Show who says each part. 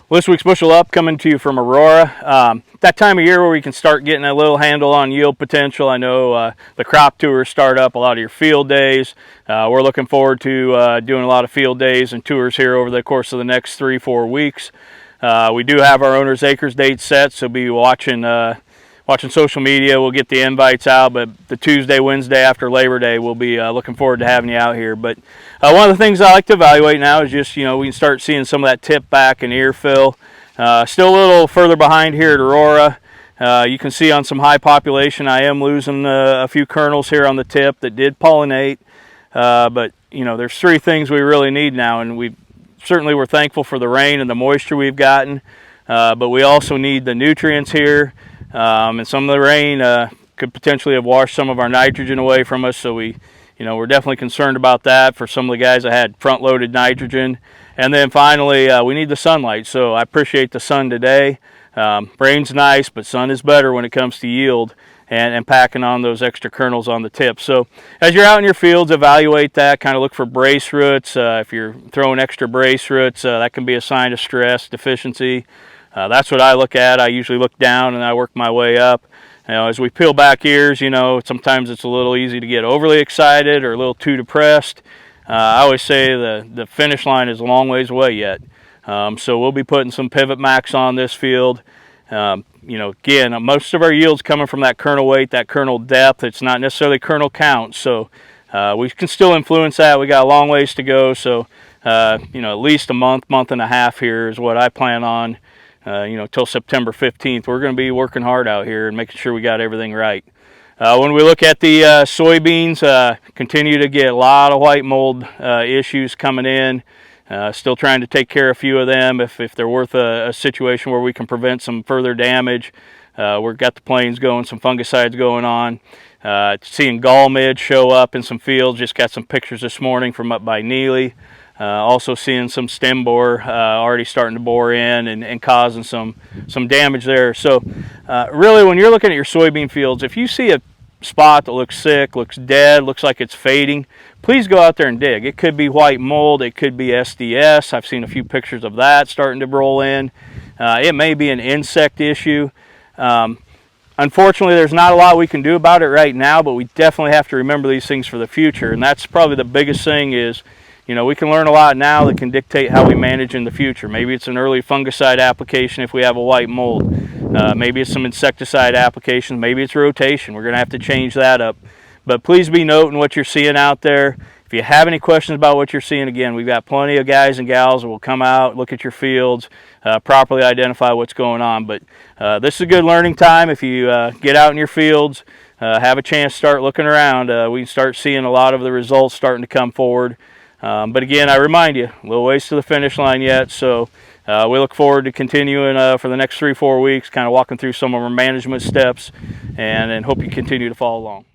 Speaker 1: Well, this week's Bushel Up coming to you from Aurora. That time of year where we can start getting a little handle on yield potential. I know the crop tours start up a lot of your field days. We're looking forward to doing a lot of field days and tours here over the course of the next 3-4 weeks. We do have our owner's acres date set, so be watching social media. We'll get the invites out, but the Tuesday, Wednesday after Labor Day, we'll be looking forward to having you out here. But one of the things I like to evaluate now is just, we can start seeing some of that tip back and ear fill. Still a little further behind here at Aurora. You can see on some high population, I am losing a few kernels here on the tip that did pollinate. But, there's 3 things we really need now, and we're thankful for the rain and the moisture we've gotten. But we also need the nutrients here. And some of the rain could potentially have washed some of our nitrogen away from us, so we're definitely concerned about that for some of the guys that had front-loaded nitrogen. And then finally, we need the sunlight, so I appreciate the sun today. Rain's nice, but sun is better when it comes to yield and packing on those extra kernels on the tip. So as you're out in your fields, evaluate that, kind of look for brace roots. If you're throwing extra brace roots, that can be a sign of stress deficiency. That's what I look at. I usually look down and I work my way up. As we peel back ears, sometimes it's a little easy to get overly excited or a little too depressed. I always say the finish line is a long ways away yet. So we'll be putting some pivot max on this field. Again, most of our yield's coming from that kernel weight, that kernel depth. It's not necessarily kernel count. So we can still influence that. We got a long ways to go. So, at least a month and a half here is what I plan on. Till September 15th. We're going to be working hard out here and making sure we got everything right. When we look at the soybeans, continue to get a lot of white mold issues coming in. Still trying to take care of a few of them if they're worth a situation where we can prevent some further damage. We've got the planes going, some fungicides going on. Seeing gall midge show up in some fields. Just got some pictures this morning from up by Neely. Also seeing some stem borer already starting to bore in and causing some damage there. So really, when you're looking at your soybean fields, if you see a spot that looks sick, looks dead, looks like it's fading, please go out there and dig. It could be white mold, it could be SDS. I've seen a few pictures of that starting to roll in. It may be an insect issue. Unfortunately, there's not a lot we can do about it right now, but we definitely have to remember these things for the future. And that's probably the biggest thing is, we can learn a lot now that can dictate how we manage in the future. Maybe it's an early fungicide application if we have a white mold. Maybe it's some insecticide application. Maybe it's rotation. We're going to have to change that up. But please be noting what you're seeing out there. If you have any questions about what you're seeing, again, we've got plenty of guys and gals that will come out, look at your fields, properly identify what's going on. But this is a good learning time. If you get out in your fields, have a chance to start looking around, we can start seeing a lot of the results starting to come forward. But again, I remind you, a little ways to the finish line yet, so we look forward to continuing for the next 3-4 weeks, kind of walking through some of our management steps, and hope you continue to follow along.